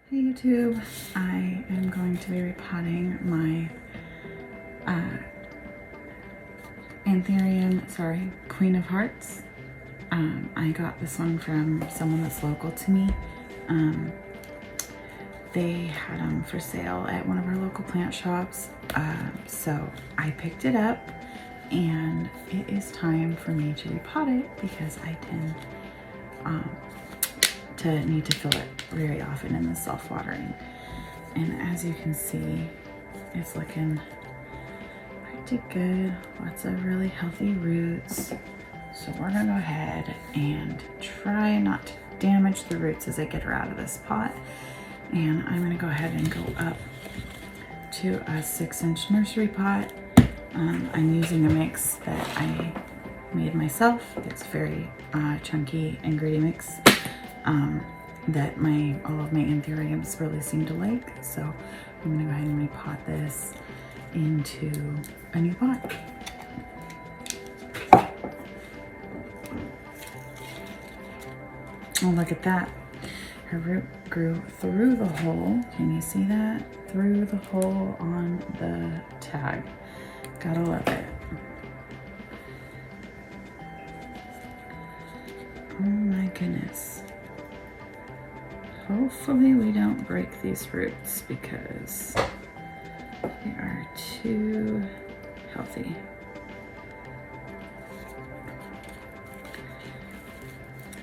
Hey YouTube, I am going to be repotting my Anthurium, Queen of Hearts. I got this one from someone that's local to me. They had them for sale at one of our local plant shops. So I picked it up and it is time for me to repot it because I tend to need to fill it very often in the self-watering. And as you can see, it's looking pretty good. Lots of really healthy roots. So we're gonna go ahead and try not to damage the roots as I get her out of this pot. And I'm gonna go ahead and go up to a 6-inch nursery pot. I'm using a mix that I made myself. It's very chunky and gritty mix that all of my anthuriums really seem to like. So I'm gonna go ahead and repot this into a new pot. Oh, look at that. Her root grew through the hole. Can you see that? Through the hole on the tag. Gotta love it. Oh my goodness. Hopefully we don't break these roots because they are too healthy.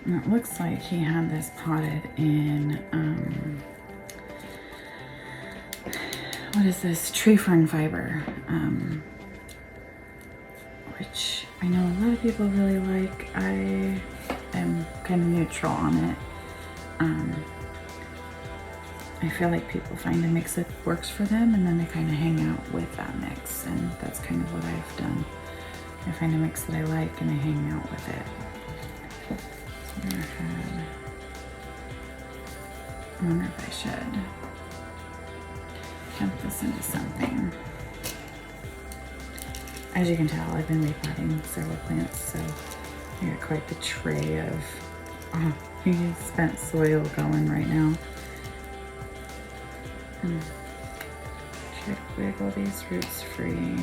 And it looks like he had this potted in, what is this? Tree fern fiber, which I know a lot of people really like. I am kind of neutral on it. I feel like people find a mix that works for them and then they kind of hang out with that mix, and that's kind of what I've done. I find a mix that I like and I hang out with it. So I'm gonna ahead. I wonder if I should dump this into something. As you can tell, I've been repotting several plants, so I got quite the tray of spent soil going right now. Try to wiggle these roots free.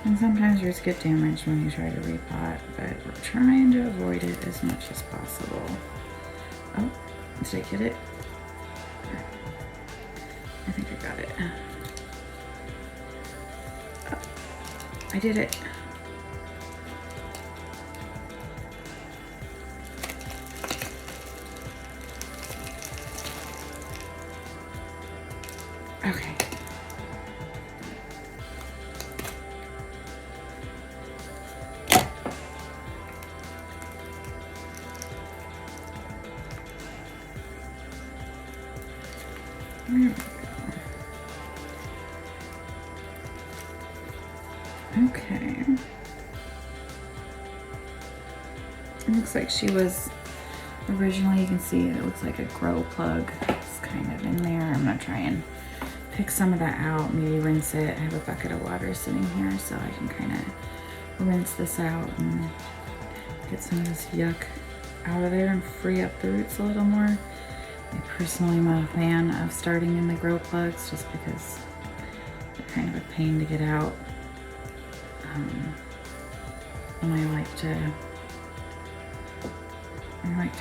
And sometimes roots get damaged when you try to repot, but we're trying to avoid it as much as possible. Oh, did I get it? I think I got it. Oh, I did it. Okay. There we go. Okay. It looks like she was originally, you can see it looks like a grow plug. It's kind of in there. I'm gonna try and pick some of that out, maybe rinse it. I have a bucket of water sitting here so I can kind of rinse this out and get some of this yuck out of there and free up the roots a little more. I personally am a fan of starting in the grow plugs just because they're kind of a pain to get out. And I like to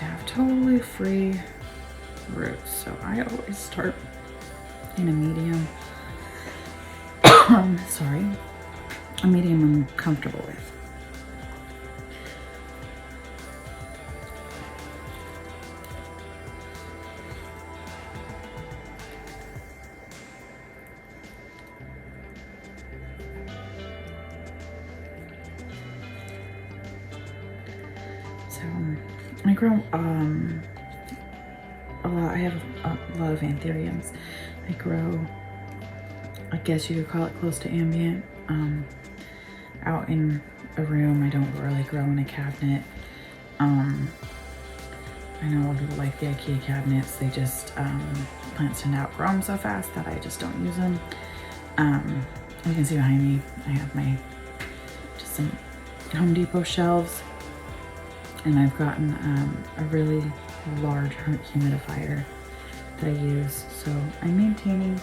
have totally free roots, so I always start in a medium. Sorry, a medium I'm comfortable with. So I grow a lot. I have a lot of anthuriums. I grow, I guess you could call it close to ambient, out in a room. I don't really grow in a cabinet. I know a lot of people like the IKEA cabinets. They just, plants tend to outgrow them so fast that I just don't use them. You can see behind me, I have just some Home Depot shelves. And I've gotten a really large humidifier that I use. So I'm maintaining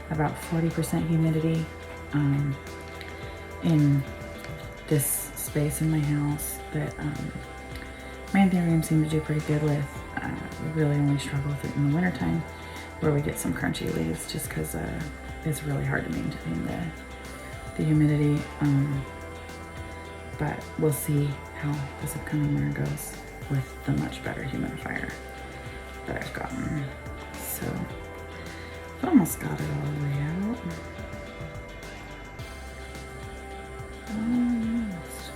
about 40% humidity in this space in my house that my anthurium seem to do pretty good with. We really only struggle with it in the wintertime where we get some crunchy leaves just because it's really hard to maintain the humidity. But we'll see how this upcoming winter goes with the much better humidifier that I've gotten. So I've almost got it all the way out. Almost.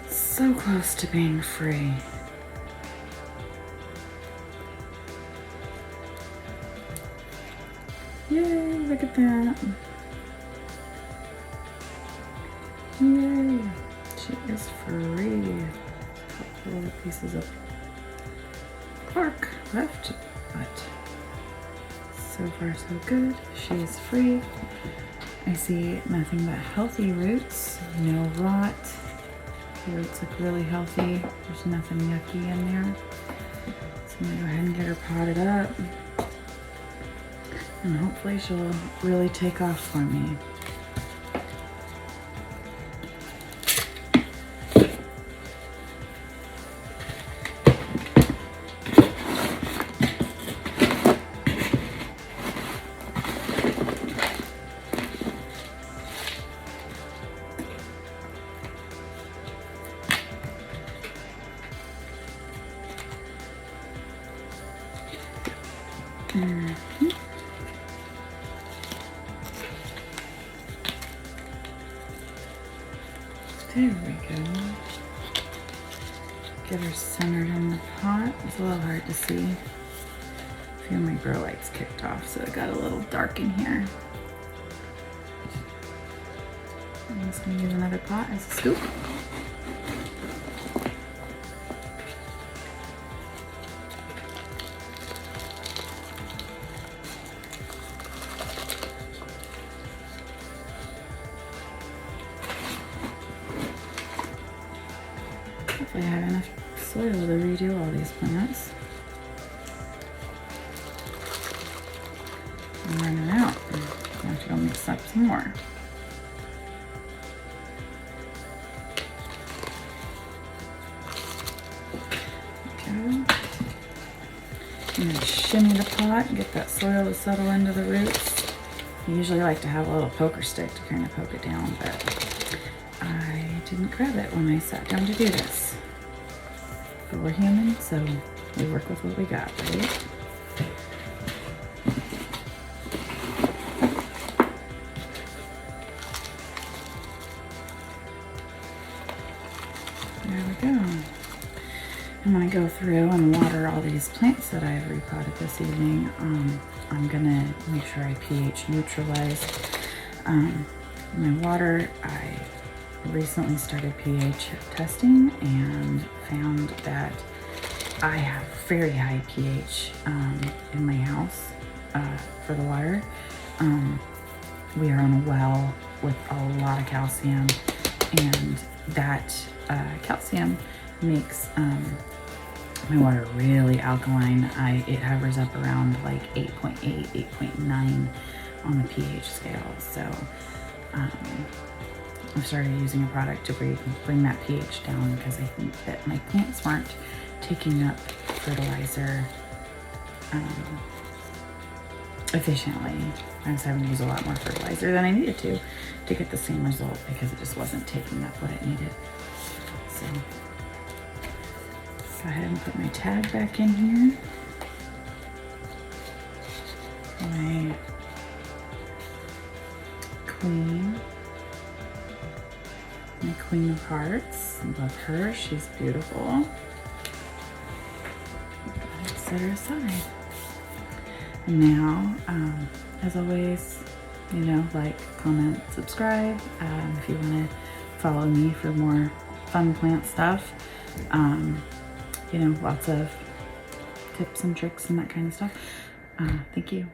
So close to being free. Yay, look at that. Yay, she is free. A couple little pieces of bark left, but so far so good. She is free. I see nothing but healthy roots, no rot. The roots look really healthy. There's nothing yucky in there. So I'm gonna go ahead and get her potted up. And hopefully she'll really take off for me. There we go. Get her centered in the pot. It's a little hard to see. A few of my grow lights kicked off, so it got a little dark in here. I'm just gonna use another pot as a scoop. I have enough soil to redo all these plants. I'm running out. I have to go mix up some more. Okay. I'm going to shimmy the pot and get that soil to settle into the roots. I usually like to have a little poker stick to kind of poke it down, but I didn't grab it when I sat down to do this. But we're human, so we work with what we got, right? There we go. I'm gonna go through and water all these plants that I've repotted this evening. I'm gonna make sure I pH neutralize my water. I recently started pH testing and found that I have very high pH in my house for the water. We are on a well with a lot of calcium, and that calcium makes my water really alkaline. It hovers up around like 8.8, 8.9 on the pH scale. So I've started using a product to bring that pH down because I think that my plants weren't taking up fertilizer efficiently. I was having to use a lot more fertilizer than I needed to get the same result because it just wasn't taking up what it needed. So go ahead and put my tag back in here. My Queen of Hearts. I love her. She's beautiful. Set her aside. And now, as always, you know, like, comment, subscribe. If you want to follow me for more fun plant stuff. You know, lots of tips and tricks and that kind of stuff. Thank you.